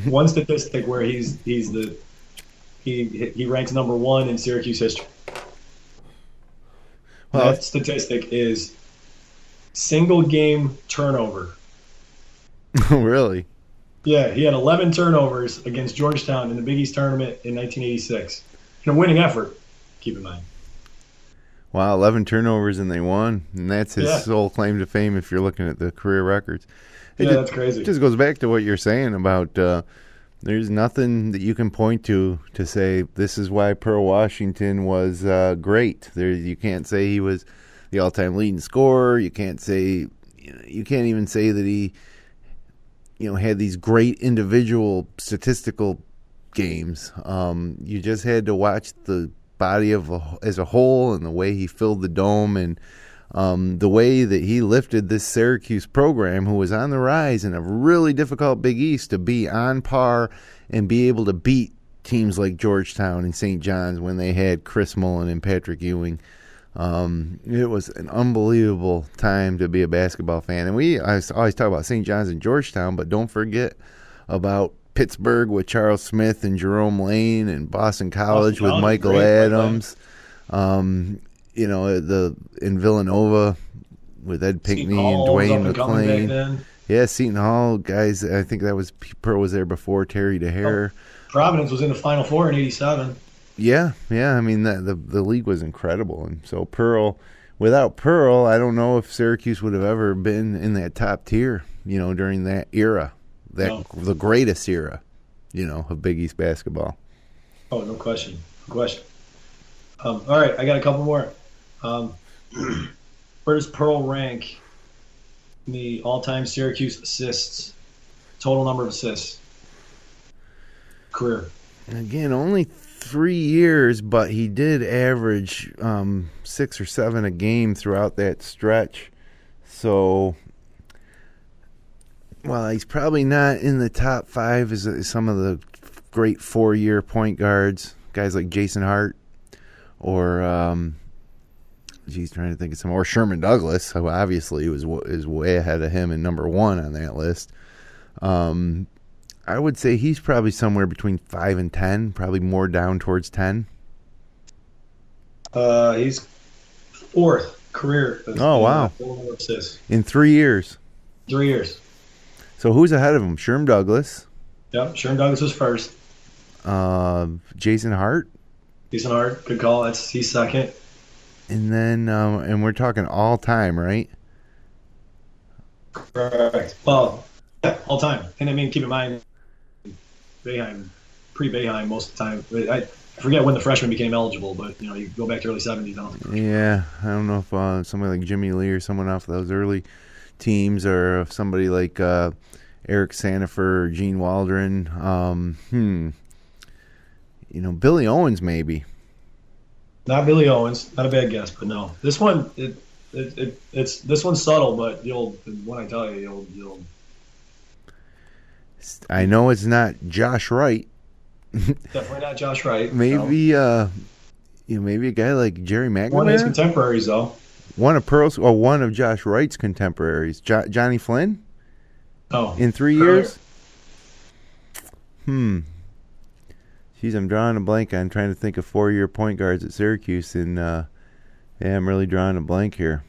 One statistic where he ranks number 1 in Syracuse history. Well, that statistic is single game turnover. Really? Yeah, he had 11 turnovers against Georgetown in the Big East tournament in 1986. In a winning effort, keep in mind. Wow, 11 turnovers and they won. And that's his sole claim to fame if you're looking at the career records. That's crazy. It just goes back to what you're saying about there's nothing that you can point to say this is why Pearl Washington was great. You can't say he was the all-time leading scorer. You can't even say that he had these great individual statistical games. You just had to watch the body as a whole and the way he filled the dome and the way that he lifted this Syracuse program, who was on the rise in a really difficult Big East, to be on par and be able to beat teams like Georgetown and St. John's when they had Chris Mullen and Patrick Ewing. It was an unbelievable time to be a basketball fan. And I always talk about St. John's and Georgetown, but don't forget about Pittsburgh with Charles Smith and Jerome Lane, and Boston College with Michael Adams. In Villanova with Ed Pinckney and Dwayne McClain. Yeah, Seton Hall guys. I think Pearl was there before Terry DeHare. Providence was in the Final Four in '87. Yeah. I mean, the league was incredible, and so without Pearl, I don't know if Syracuse would have ever been in that top tier. During that era, the greatest era, of Big East basketball. Oh, no question. All right, I got a couple more. Where does Pearl rank in the all-time Syracuse assists? Total number of assists. Career. Again, only 3 years, but he did average 6 or 7 a game throughout that stretch. So, well, he's probably not in the top 5 as some of the great 4-year point guards, guys like Jason Hart or trying to think of some, or Sherman Douglas, who obviously is way ahead of him and number 1 on that list. I would say he's probably somewhere between 5 and 10, probably more down towards 10. He's fourth career. Oh, wow. Assists. In 3 years. 3 years. So who's ahead of him? Sherm Douglas. Yep, Sherm Douglas was first. Jason Hart. Jason Hart, good call. He's second. And then, and we're talking all time, right? Correct. Well, yeah, all time. And I mean, keep in mind, Boeheim, pre-Boeheim most of the time. I forget when the freshman became eligible, but you go back to early 70s. I don't think. Yeah, I don't know if somebody like Jimmy Lee or someone off those early teams, or if somebody like Eric Sandifer or Gene Waldron. Billy Owens maybe. Not Billy Owens, not a bad guess, but no. This one, this one's subtle, but when I tell you'll. I know it's not Josh Wright. Definitely not Josh Wright. Maybe maybe a guy like Jerry McNamara. One of his contemporaries, though. One of Josh Wright's contemporaries, Johnny Flynn. Oh, in 3 years. Jeez, I'm drawing a blank. I'm trying to think of 4-year point guards at Syracuse, and I'm really drawing a blank here.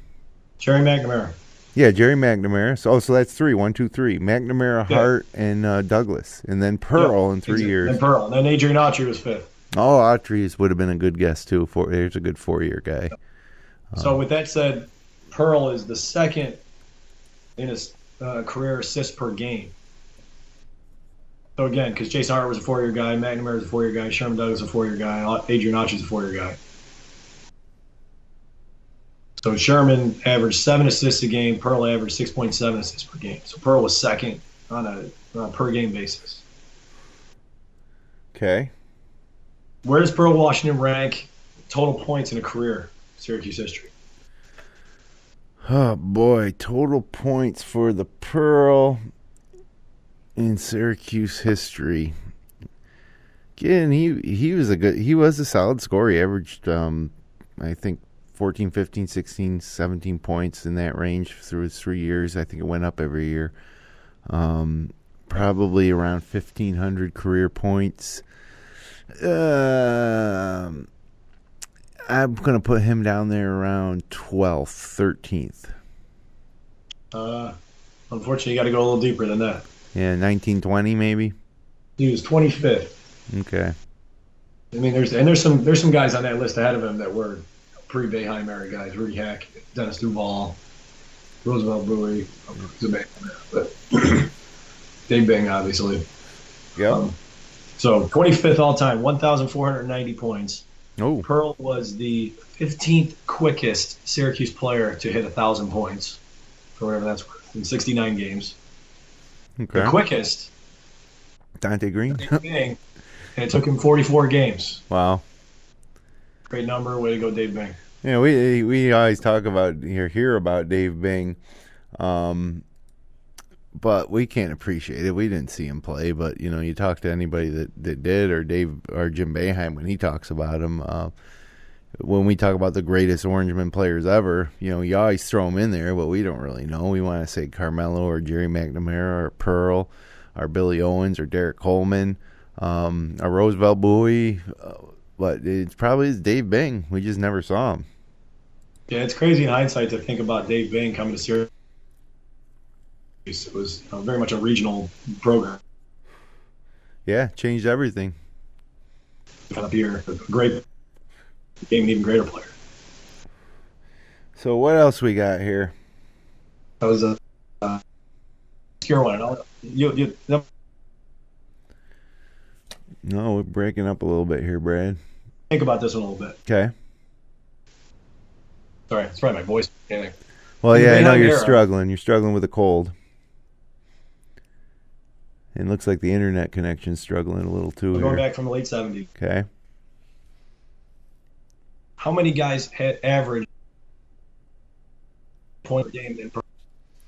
Jerry McNamara. Yeah, Jerry McNamara. So that's 3. 1, 2, 3. McNamara, Hart, and Douglas, and then Pearl in 3 years. And Pearl. And then Adrian Autry was fifth. Oh, Autry would have been a good guess too. There's a good 4-year guy. So with that said, Pearl is the second in his career assists per game. So again, because Jason Hart was a 4-year guy, McNamara was a 4-year guy, Sherman Douglas was a 4-year guy, Adrian Autry's a 4-year guy. So Sherman averaged 7 assists a game. Pearl averaged 6.7 assists per game. So Pearl was second on a per game basis. Okay. Where does Pearl Washington rank total points in a career, Syracuse history? Oh boy, total points for the Pearl in Syracuse history. Again, he was a solid scorer. He averaged I think 14, 15, 16, 17 points in that range through his 3 years. I think it went up every year. Probably around 1,500 career points. I'm going to put him down there around 12th, 13th. Unfortunately, you got to go a little deeper than that. Yeah, 1920 maybe. He was 25th. Okay. I mean, there's some guys on that list ahead of him that were pre-Boeheim era guys: Rudy Hack, Dennis Duval, Roosevelt Bowie, but Dave Bing, obviously. Yeah. So 25th all time, 1,490 points. Oh. Pearl was the 15th quickest Syracuse player to hit 1,000 points, for whatever that's worth, in 69 games. Okay. The quickest. Dante Green. Bing, and it took him 44 games. Wow. Great number. Way to go, Dave Bing. Yeah, we always talk about hear about Dave Bing, but we can't appreciate it. We didn't see him play, but you talk to anybody that did, or Jim Boeheim when he talks about him. When we talk about the greatest Orangeman players ever, you always throw them in there, but we don't really know. We want to say Carmelo or Jerry McNamara or Pearl or Billy Owens or Derek Coleman, or Roosevelt Bowie. But it's probably Dave Bing. We just never saw him. Yeah, it's crazy in hindsight to think about Dave Bing coming to Syracuse. It was very much a regional program. Yeah, changed everything. Up here, a great, became an even greater player. So what else we got here? That was a obscure one. No, we're breaking up a little bit here, Brad. Think about this one a little bit. Okay. Sorry, it's probably my voice. Well, yeah, I know you're struggling. You're struggling with a cold. It looks like the internet connection's struggling a little too. We're going back from the late 70s. Okay. How many guys had average point per game?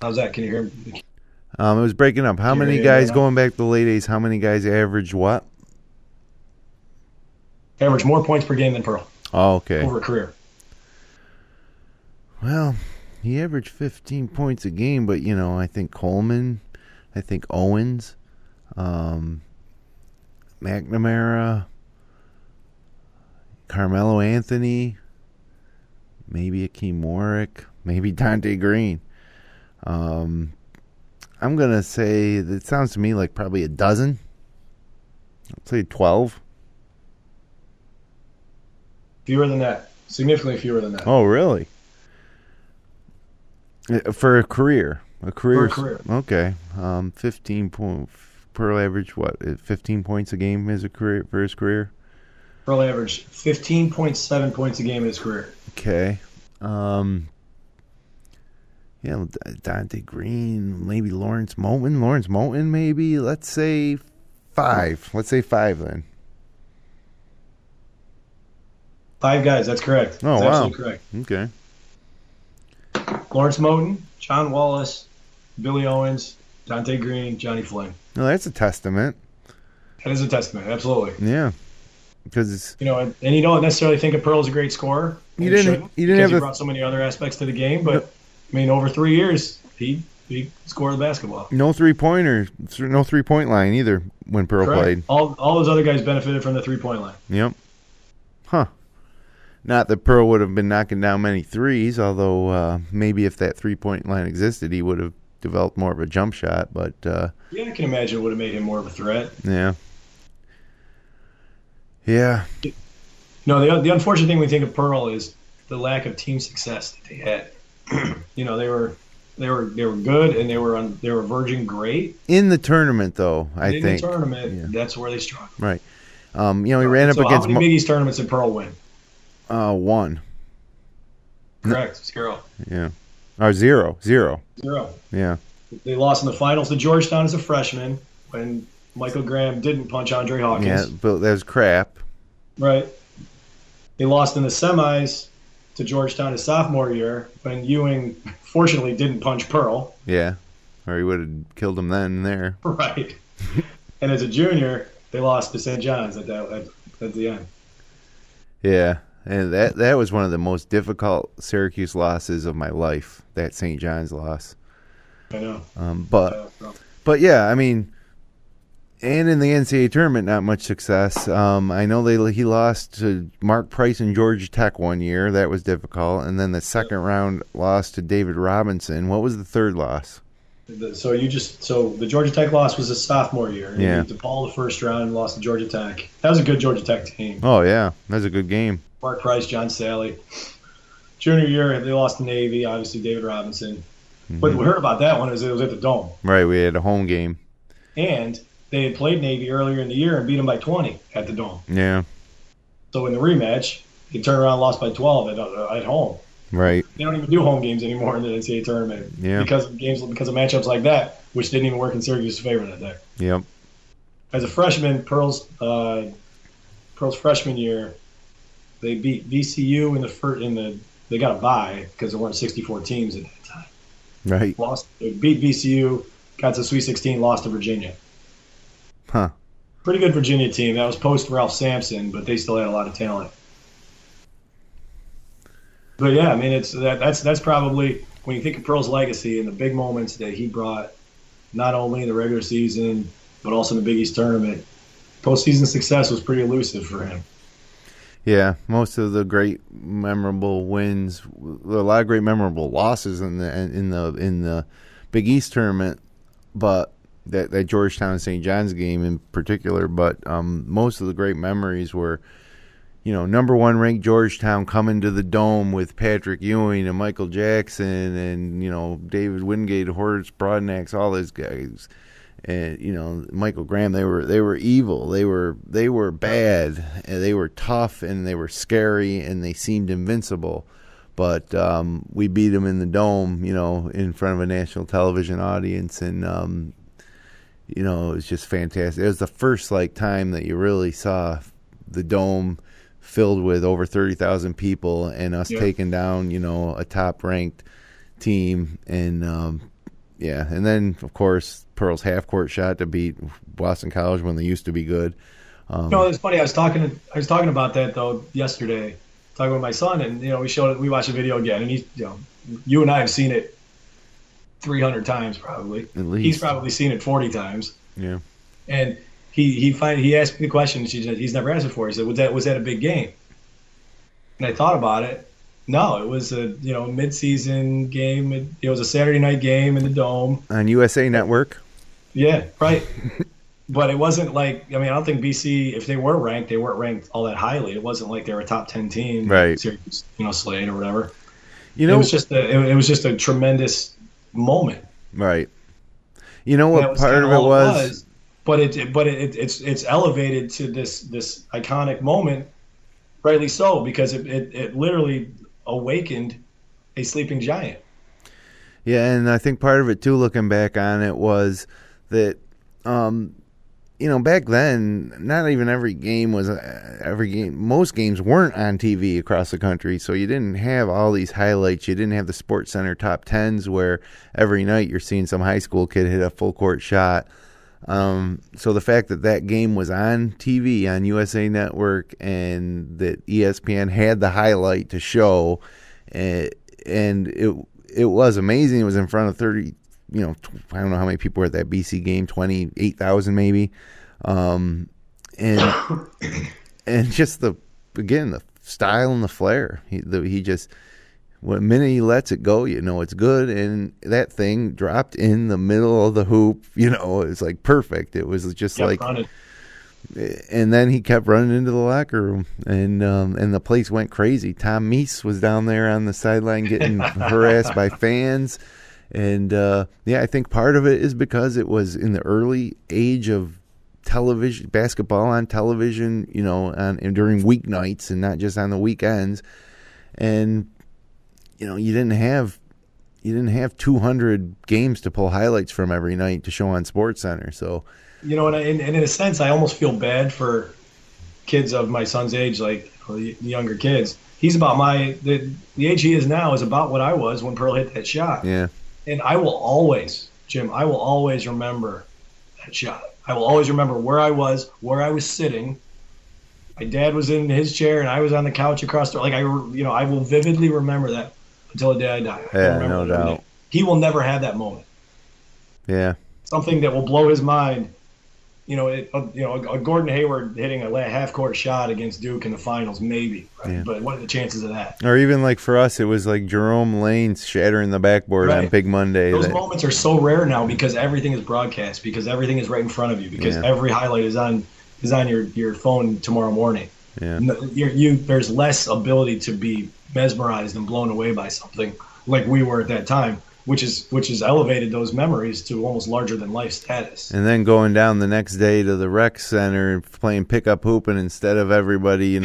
How's that? Can you hear me? It was breaking up. How many guys going back to the late 80s? How many guys averaged what? Average more points per game than Pearl. Oh, okay. Over a career. Well, he averaged 15 points a game, but I think Coleman, I think Owens, McNamara, Carmelo Anthony, maybe Akeem Warwick, maybe Dante Green. I'm going to say, it sounds to me like probably a dozen. Let's say 12. Fewer than that. Significantly fewer than that. Oh, really? For a career? For a career. Okay. 15 points per average, what? 15 points a game is a career for his career? Pearl averaged 15.7 points a game in his career. Okay. Yeah, Dante Green, maybe Lawrence Moulton. Lawrence Moulton, maybe. Let's say 5. Let's say 5 then. 5 guys, that's correct. Oh, that's wow. Absolutely correct. Okay. Lawrence Moulton, John Wallace, Billy Owens, Dante Green, Johnny Flynn. No, that's a testament. That is a testament, absolutely. Yeah. Because it's, and you don't necessarily think of Pearl as a great scorer. You didn't have he brought so many other aspects to the game, but I mean, over 3 years, he scored the basketball. No 3-point line either when Pearl played. All those other guys benefited from the 3-point line. Yep. Huh. Not that Pearl would have been knocking down many threes, although maybe if that 3-point line existed, he would have developed more of a jump shot. But yeah, I can imagine it would have made him more of a threat. Yeah. Yeah. No, the unfortunate thing when we think of Pearl is the lack of team success that they had. They were good and they were verging great in the tournament, though. I think in the tournament, that's where they struggled. Right. He ran up against. How many Big East tournaments did Pearl win? 1. Correct. 0. Yeah. Or 0. 0. Yeah. They lost in the finals to Georgetown as a freshman when Michael Graham didn't punch Andre Hawkins. Yeah, but that was crap. Right. They lost in the semis to Georgetown his sophomore year when Ewing fortunately didn't punch Pearl. Yeah. Or he would have killed him then and there. Right. And as a junior, they lost to St. John's at the end. Yeah. And that was one of the most difficult Syracuse losses of my life, that St. John's loss. I know. But yeah, I mean, and in the NCAA tournament, not much success. I know he lost to Mark Price and Georgia Tech one year. That was difficult. And then the second round loss to David Robinson. What was the third loss? So the Georgia Tech loss was his sophomore year. Yeah. He beat DePaul the first round and lost to Georgia Tech. That was a good Georgia Tech team. Oh, yeah. That was a good game. Mark Price, John Sally. Junior year, they lost to Navy, obviously David Robinson. Mm-hmm. But what we heard about that one is it was at the Dome. Right, we had a home game. And they had played Navy earlier in the year and beat them by 20 at the Dome. Yeah. So in the rematch, they turned around and lost by 12 at home. Right. They don't even do home games anymore in the NCAA tournament. Yeah. Because of matchups like that, which didn't even work in Syracuse's favor that day. Yep. As a freshman, Pearl's freshman year, they beat VCU they got a bye because there weren't 64 teams at that time. Right. They beat VCU, got to the Sweet 16, lost to Virginia. Huh. Pretty good Virginia team. That was post Ralph Sampson, but they still had a lot of talent. But yeah, I mean, that's probably when you think of Pearl's legacy and the big moments that he brought, not only in the regular season but also in the Big East tournament. Postseason success was pretty elusive for him. Yeah, most of the great memorable wins, a lot of great memorable losses in the Big East tournament, but that Georgetown and St. John's game in particular. But most of the great memories were, number 1 ranked Georgetown coming to the Dome with Patrick Ewing and Michael Jackson and David Wingate, Horace Broadnax, all those guys. And Michael Graham, they were evil. They were bad. And they were tough and they were scary and they seemed invincible. But we beat them in the Dome, in front of a national television audience, and it was just fantastic. It was the first time that you really saw the Dome filled with over 30,000 people and us taking down a top ranked team and. Yeah, and then of course Pearl's half-court shot to beat Boston College when they used to be good. It's funny. I was talking about that though yesterday, talking with my son, and we watched the video again, and you and I have seen it 300 times probably. At least he's probably seen it 40 times. Yeah, and he asked me the question he's never asked before. He said, "Was that a big game?" And I thought about it. No, it was a mid-season game. It was a Saturday night game in the Dome on USA Network. Yeah, right. But it wasn't like, I don't think BC, if they were ranked, they weren't ranked all that highly. It wasn't like they were a top 10 team, right? Syracuse, Slade or whatever. It was just a tremendous moment, right? You know what part of it was, but it's elevated to this iconic moment, rightly so, because it literally awakened a sleeping giant. Yeah, and I think part of it too, looking back on it, was that back then, not even every game was every game. Most games weren't on TV across the country, so you didn't have all these highlights. You didn't have the Sports Center top 10s where every night you're seeing some high school kid hit a full court shot. So the fact that game was on TV on USA Network and that ESPN had the highlight to show, and it was amazing. It was in front of 30. I don't know how many people were at that BC game, 28,000 maybe. And just the style and the flair. He just, the minute he lets it go, it's good. And that thing dropped in the middle of the hoop, it's like perfect. It was just running. And then he kept running into the locker room, and the place went crazy. Tom Meese was down there on the sideline getting harassed by fans. And, I think part of it is because it was in the early age of television, basketball on television, and during weeknights and not just on the weekends. And, you didn't have 200 games to pull highlights from every night to show on SportsCenter. So, and in a sense, I almost feel bad for kids of my son's age, like the younger kids. He's about the age he is now is about what I was when Pearl hit that shot. Yeah. And I will always, Jim, remember that shot. I will always remember where I was sitting. My dad was in his chair and I was on the couch across the, I will vividly remember that until the day I die. Yeah, no doubt. He will never have that moment. Yeah. Something that will blow his mind. A Gordon Hayward hitting a half-court shot against Duke in the finals, maybe. Right? Yeah. But what are the chances of that? Or even like for us, it was like Jerome Lane shattering the backboard on Big Monday. Those moments are so rare now because everything is broadcast, because everything is right in front of you, because every highlight is on your phone tomorrow morning. Yeah. There's less ability to be mesmerized and blown away by something like we were at that time. Which has elevated those memories to almost larger than life status. And then going down the next day to the rec center and playing pickup hooping instead of everybody,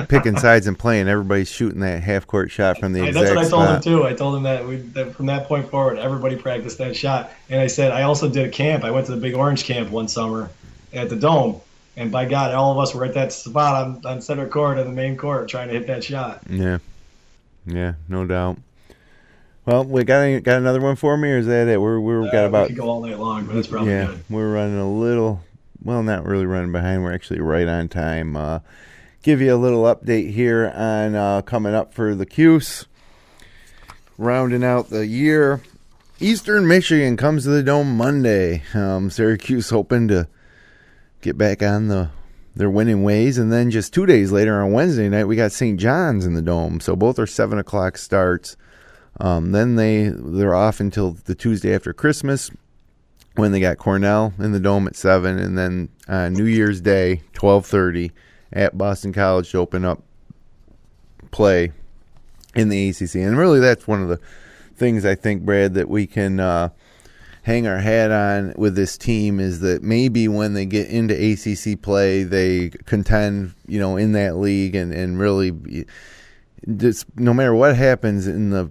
picking sides and playing. Everybody's shooting that half court shot from the exact spot. That's what I told him too. I told him that from that point forward, everybody practiced that shot. And I said I also did a camp. I went to the Big Orange camp one summer at the Dome, and by God, all of us were at that spot on center court on the main court trying to hit that shot. Yeah, no doubt. Well, we got another one for me, or is that it? We got about. We could go all night long, but that's probably good. We're running a little. Well, not really running behind. We're actually right on time. Give you a little update here on coming up for the Cuse. Rounding out the year, Eastern Michigan comes to the Dome Monday. Syracuse hoping to get back on their winning ways, and then just 2 days later on Wednesday night, we got St. John's in the Dome. So both are 7:00 starts. Then they're off until the Tuesday after Christmas when they got Cornell in the Dome at 7, and then New Year's Day, 12:30 at Boston College to open up play in the ACC. And really that's one of the things I think, Brad, that we can hang our hat on with this team is that maybe when they get into ACC play, they contend, in that league and really just no matter what happens in the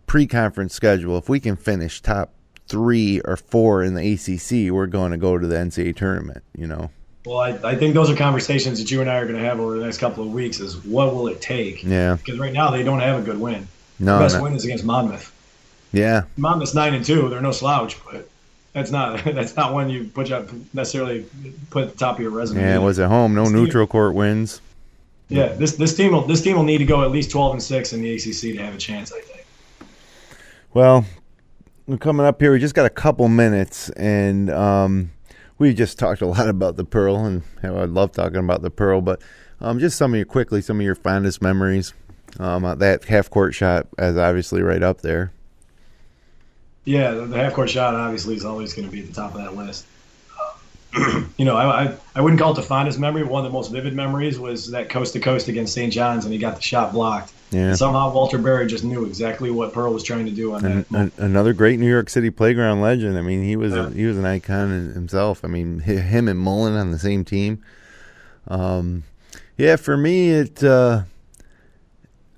pre-conference schedule, if we can finish top 3 or 4 in the ACC, we're going to go to the NCAA tournament, Well, I think those are conversations that you and I are going to have over the next couple of weeks is what will it take? Yeah. Because right now they don't have a good win. No, the best win is against Monmouth. Yeah. Monmouth's 9-2. They're no slouch, but that's not one you necessarily put at the top of your resume. Yeah, it was at home. No neutral court wins. Yeah, this team will need to go at least 12-6 in the ACC to have a chance, I think. Well, we're coming up here. We just got a couple minutes, and we just talked a lot about the Pearl, and I love talking about the Pearl. But just some of your fondest memories That half-court shot is obviously right up there. Yeah, the half-court shot obviously is always going to be at the top of that list. I wouldn't call it the fondest memory, but one of the most vivid memories was that coast-to-coast against St. John's, and he got the shot blocked. Yeah. And somehow Walter Berry just knew exactly what Pearl was trying to do on that. Another great New York City playground legend. I mean, he was an icon himself. I mean, him and Mullen on the same team. For me,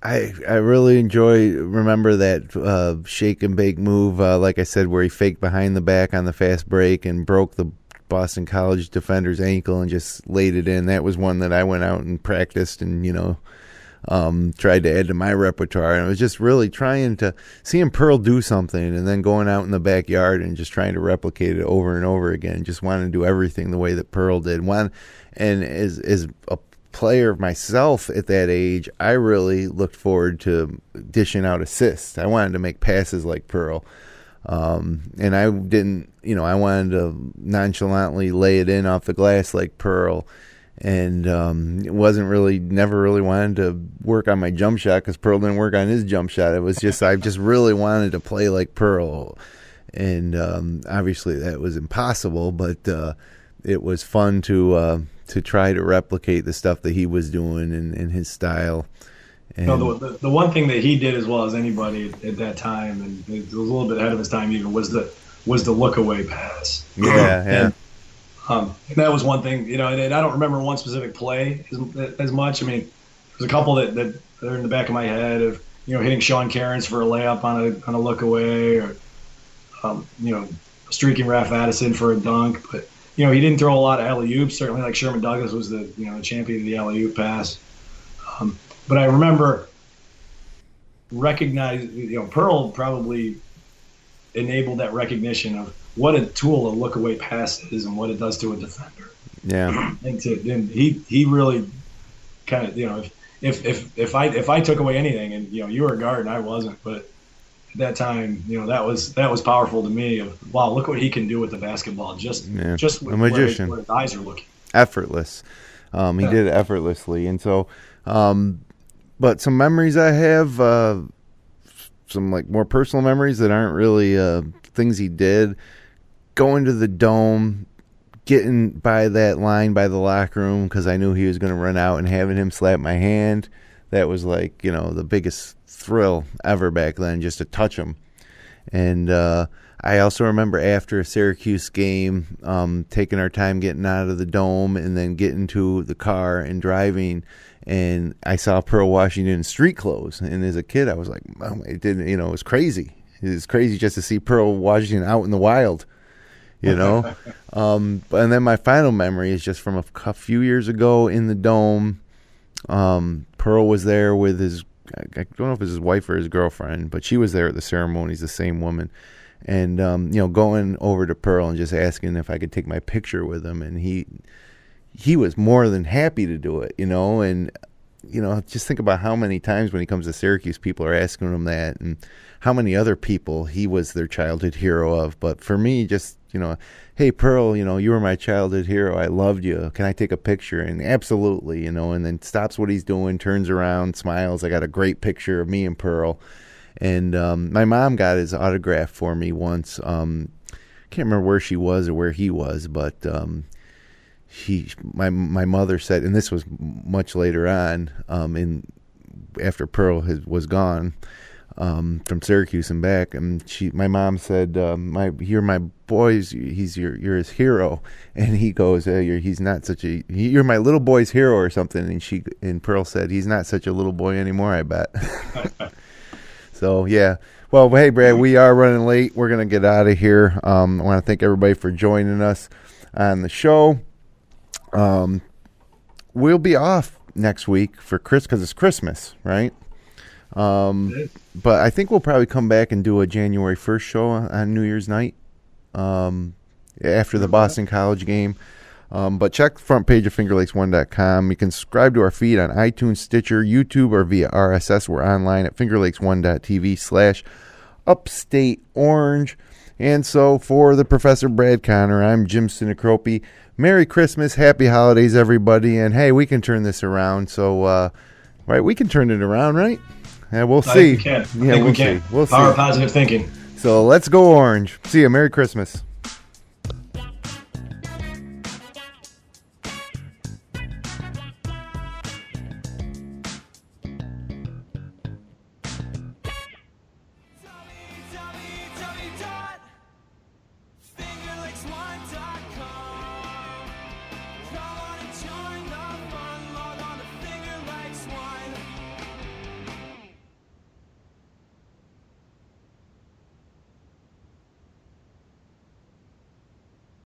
I really remember that shake and bake move, like I said, where he faked behind the back on the fast break and broke the Boston College defender's ankle and just laid it in. That was one that I went out and practiced and, tried to add to my repertoire. And I was just really trying to seeing Pearl do something and then going out in the backyard and just trying to replicate it over and over again. Just wanting to do everything the way that Pearl did. And as a player myself at that age, I really looked forward to dishing out assists. I wanted to make passes like Pearl. And I didn't, I wanted to nonchalantly lay it in off the glass like Pearl. And it never really wanted to work on my jump shot because Pearl didn't work on his jump shot. It was just, I just really wanted to play like Pearl. And obviously that was impossible, but it was fun to try to replicate the stuff that he was doing in his style. And the one thing that he did as well as anybody at that time, and it was a little bit ahead of his time even, was the look away pass. Yeah. And that was one thing, and I don't remember one specific play as much. I mean, there's a couple that are in the back of my head of hitting Sean Cairns for a layup on a look away, or streaking Ralph Addison for a dunk. But he didn't throw a lot of alley-oops. Certainly, like Sherman Douglas was the champion of the alley-oop pass. But I remember recognizing, Pearl probably enabled that recognition of what a tool a look away pass is and what it does to a defender. Yeah. And he really kind of, if I took away anything, and you were a guard and I wasn't, but at that time, that was powerful to me. Of wow, look what he can do with the basketball. Just with a magician. Where his eyes are looking. Effortless. He did it effortlessly, and so. But some memories I have, some like more personal memories that aren't really things he did. Going to the Dome, getting by that line by the locker room because I knew he was going to run out, and having him slap my hand. That was like, the biggest thrill ever back then, just to touch him. And I also remember after a Syracuse game, taking our time getting out of the Dome and then getting to the car and driving. And I saw Pearl Washington in street clothes. And as a kid, I was like, oh, it was crazy. It was crazy just to see Pearl Washington out in the wild, And then my final memory is just from a few years ago in the Dome. Pearl was there with I don't know if it was his wife or his girlfriend, but she was there at the ceremonies, the same woman. And, going over to Pearl and just asking if I could take my picture with him. And he was more than happy to do it, and, just think about how many times when he comes to Syracuse, people are asking him that, and how many other people he was their childhood hero of. But for me, just, hey, Pearl, you were my childhood hero. I loved you. Can I take a picture? And absolutely, and then stops what he's doing, turns around, smiles. I got a great picture of me and Pearl. And my mom got his autograph for me once. Can't remember where she was or where he was, but my mother said, and this was much later on, after Pearl was gone from Syracuse and back, and my mom said, "You're my boys. You're his hero." And he goes, "He's not such a. You're my little boy's hero or something." And Pearl said, "He's not such a little boy anymore, I bet." So yeah. Well, hey Brad, we are running late. We're gonna get out of here. I want to thank everybody for joining us on the show. We'll be off next week for because it's Christmas, right? But I think we'll probably come back and do a January 1st show on New Year's night, after the Boston College game. But check the front page of FingerLakes1.com. You can subscribe to our feed on iTunes, Stitcher, YouTube, or via RSS. We're online at FingerLakes1.tv/Upstate Orange. And so for the Professor Brad Conner, I'm Jim Sinicropi. Merry Christmas, Happy Holidays, everybody. And hey, we can turn this around. So Right, we can turn it around, right? Yeah, we'll I see. think we can. Yeah, I think we'll we can. see. We'll Power see. of positive thinking. So let's go Orange. See you. Merry Christmas.